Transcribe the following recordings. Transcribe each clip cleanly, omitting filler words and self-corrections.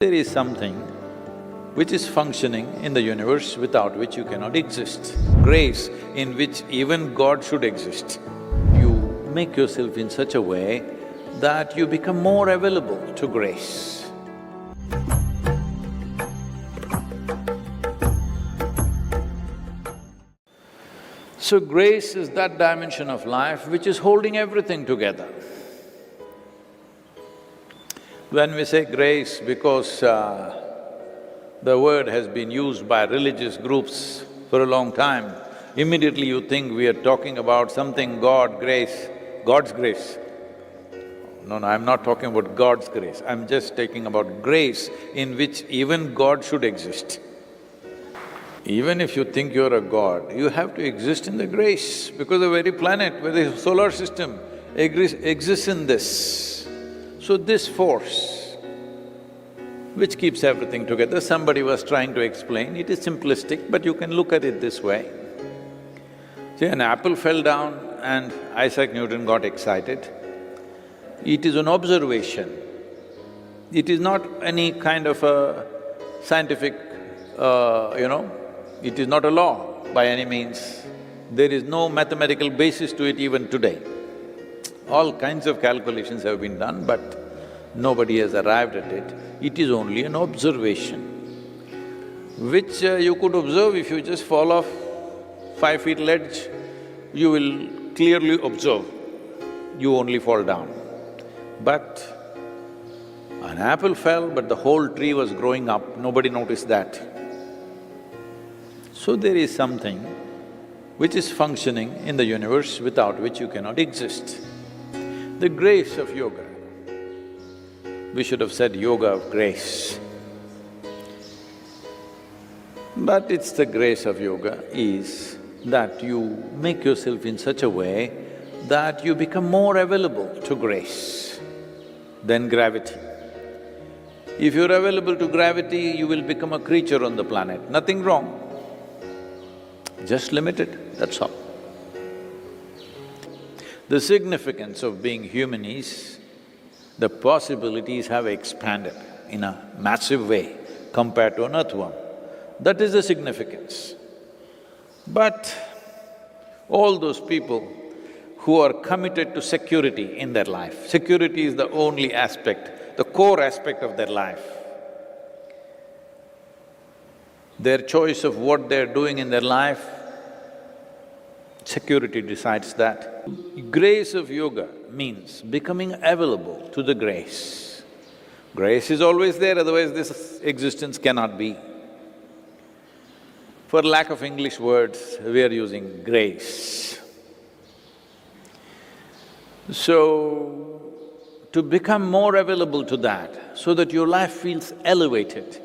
There is something which is functioning in the universe without which you cannot exist. Grace in which even God should exist. You make yourself in such a way that you become more available to grace. So grace is that dimension of life which is holding everything together. When we say grace, because the word has been used by religious groups for a long time, immediately you think we are talking about something God's grace. No, I'm not talking about God's grace, I'm just talking about grace in which even God should exist. Even if you think you're a god, you have to exist in the grace because the very planet, the solar system exists in this. So this force, which keeps everything together, somebody was trying to explain, it is simplistic, but you can look at it this way. See, an apple fell down and Isaac Newton got excited. It is an observation. It is not any kind of a scientific, it is not a law by any means. There is no mathematical basis to it even today. All kinds of calculations have been done, but nobody has arrived at it. It is only an observation, which you could observe if you just fall off 5 feet ledge, you will clearly observe, you only fall down. But an apple fell, but the whole tree was growing up, nobody noticed that. So there is something which is functioning in the universe without which you cannot exist. The grace of yoga, we should have said yoga of grace. But it's the grace of yoga is that you make yourself in such a way that you become more available to grace than gravity. If you're available to gravity, you will become a creature on the planet, nothing wrong. Just limited, that's all. The significance of being human is, the possibilities have expanded in a massive way compared to an earthworm. That is the significance. But all those people who are committed to security in their life, security is the only aspect, the core aspect of their life. Their choice of what they're doing in their life, security decides that. Grace of yoga means becoming available to the grace. Grace is always there, otherwise this existence cannot be. For lack of English words, we are using grace. So, to become more available to that, so that your life feels elevated,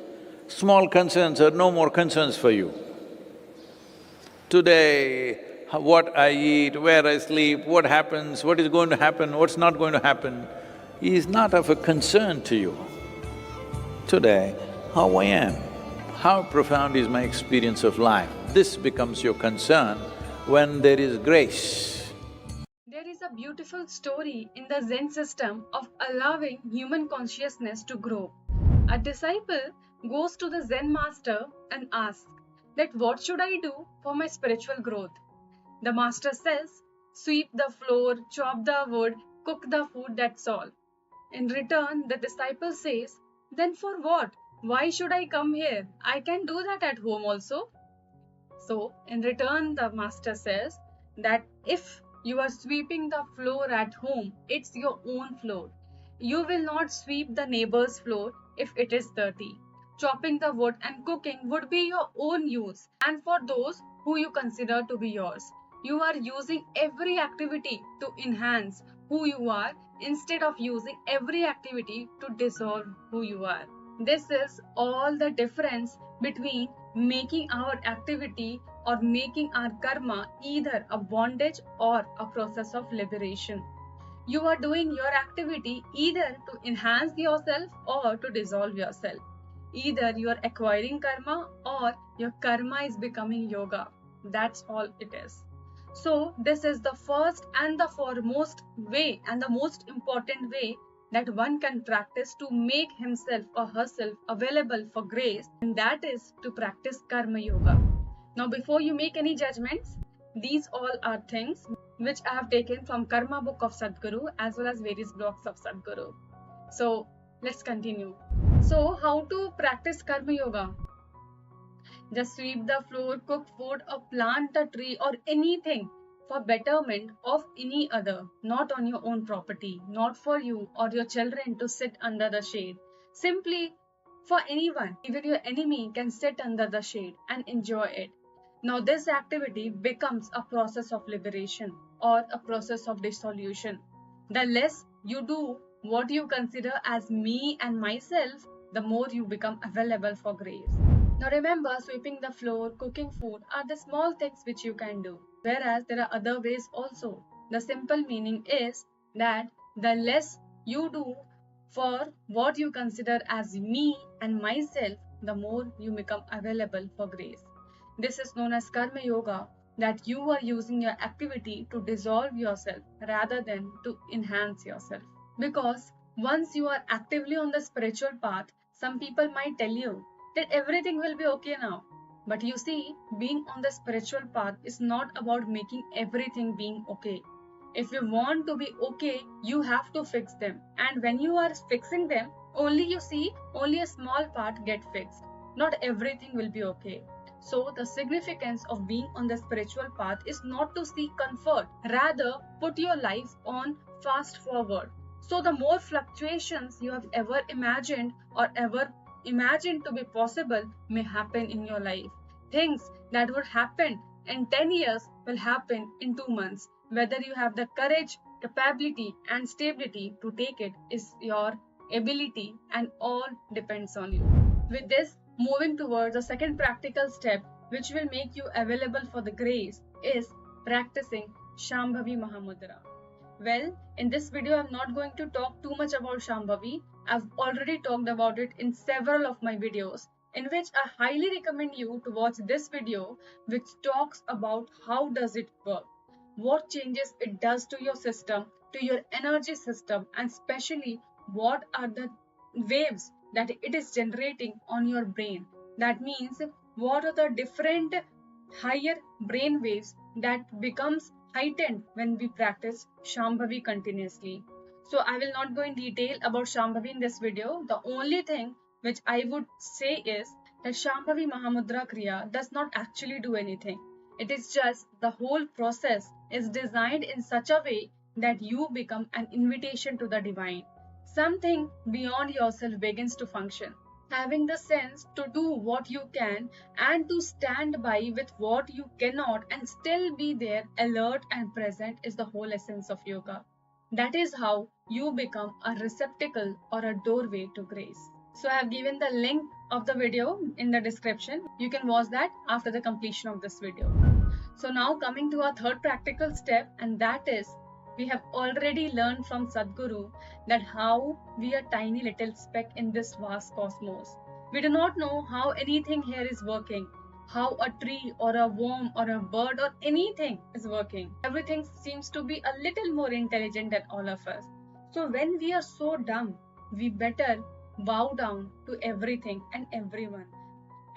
small concerns are no more concerns for you. Today, what I eat, where I sleep, what happens, what is going to happen, what's not going to happen, is not of a concern to you. Today, how I am, how profound is my experience of life, this becomes your concern when there is grace. There is a beautiful story in the Zen system of allowing human consciousness to grow. A disciple goes to the Zen master and asks that what should I do for my spiritual growth? The master says, sweep the floor, chop the wood, cook the food, that's all. In return, the disciple says, then for what? Why should I come here? I can do that at home also. So, in return, the master says that if you are sweeping the floor at home, it's your own floor. You will not sweep the neighbor's floor if it is dirty. Chopping the wood and cooking would be your own use and for those who you consider to be yours. You are using every activity to enhance who you are instead of using every activity to dissolve who you are. This is all the difference between making our activity or making our karma either a bondage or a process of liberation. You are doing your activity either to enhance yourself or to dissolve yourself. Either you are acquiring karma or your karma is becoming yoga. That's all it is. So this is the first and the foremost way and the most important way that one can practice to make himself or herself available for grace, and that is to practice Karma Yoga. Now, before you make any judgments, these all are things which I have taken from Karma book of Sadhguru as well as various blocks of Sadhguru. So, let's continue. So, how to practice Karma Yoga? Just sweep the floor, cook food, or plant a tree or anything for betterment of any other, not on your own property, not for you or your children to sit under the shade. Simply for anyone, even your enemy can sit under the shade and enjoy it. Now, this activity becomes a process of liberation or a process of dissolution. The less you do what you consider as me and myself, the more you become available for grace. Now remember, sweeping the floor, cooking food are the small things which you can do. Whereas there are other ways also. The simple meaning is that the less you do for what you consider as me and myself, the more you become available for grace. This is known as Karma Yoga, that you are using your activity to dissolve yourself rather than to enhance yourself. Because once you are actively on the spiritual path, some people might tell you that everything will be okay now. But you see, being on the spiritual path is not about making everything being okay. If you want to be okay, you have to fix them. And when you are fixing them, only a small part get fixed. Not everything will be okay. So the significance of being on the spiritual path is not to seek comfort, rather put your life on fast forward. So the more fluctuations you have ever imagined or ever imagined to be possible may happen in your life. Things that would happen in 10 years will happen in 2 months. Whether you have the courage, capability, and stability to take it is your ability, and all depends on you. With this, moving towards the second practical step, which will make you available for the grace, is practicing Shambhavi Mahamudra. Well, in this video, I'm not going to talk too much about Shambhavi. I've already talked about it in several of my videos, in which I highly recommend you to watch this video, which talks about how does it work, what changes it does to your system, to your energy system, and especially what are the waves that it is generating on your brain. That means what are the different higher brain waves that becomes heightened when we practice Shambhavi continuously. So I will not go in detail about Shambhavi in this video. The only thing which I would say is that Shambhavi Mahamudra Kriya does not actually do anything. It is just the whole process is designed in such a way that you become an invitation to the divine. Something beyond yourself begins to function. Having the sense to do what you can and to stand by with what you cannot and still be there alert and present is the whole essence of yoga. That is how you become a receptacle or a doorway to grace. So I have given the link of the video in the description. You can watch that after the completion of this video. So now coming to our third practical step, and that is we have already learned from Sadhguru that how we are tiny little speck in this vast cosmos. We do not know how anything here is working, how a tree or a worm or a bird or anything is working. Everything seems to be a little more intelligent than all of us. So when we are so dumb, we better bow down to everything and everyone.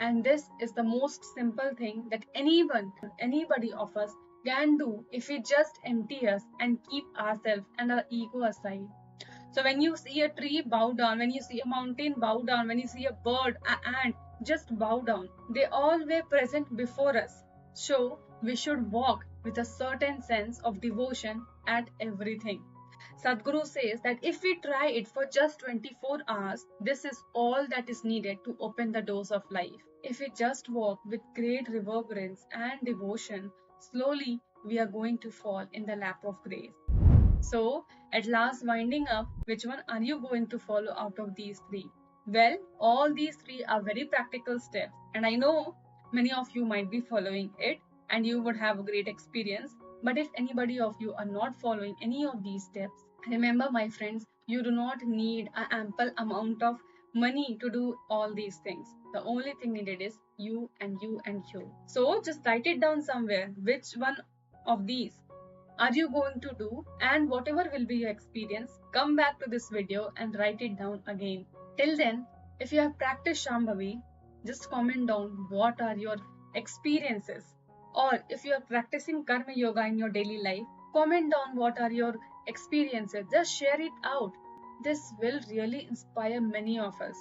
And this is the most simple thing that anybody of us can do if we just empty us and keep ourselves and our ego aside. So when you see a tree, bow down. When you see a mountain, bow down. When you see a bird, an ant, just bow down. They all were present before us. So we should walk with a certain sense of devotion at everything. Sadhguru says that if we try it for just 24 hours, this is all that is needed to open the doors of life. If we just walk with great reverence and devotion, slowly we are going to fall in the lap of grace. So, at last winding up, which one are you going to follow out of these three? Well, all these three are very practical steps, and I know many of you might be following it and you would have a great experience. But if anybody of you are not following any of these steps, remember, my friends, you do not need an ample amount of money to do all these things. The only thing needed is you and you and you. So just write it down somewhere. Which one of these are you going to do, and whatever will be your experience, come back to this video and write it down again. Till then, if you have practiced Shambhavi, just comment down what are your experiences. Or if you are practicing Karma Yoga in your daily life, comment down what are your experiences. Just share it out. This will really inspire many of us.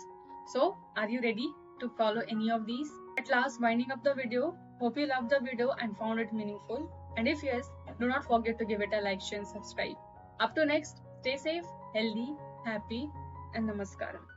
So, are you ready to follow any of these? At last, winding up the video, hope you loved the video and found it meaningful. And if yes, do not forget to give it a like, share and subscribe. Up to next, stay safe, healthy, happy and namaskaram.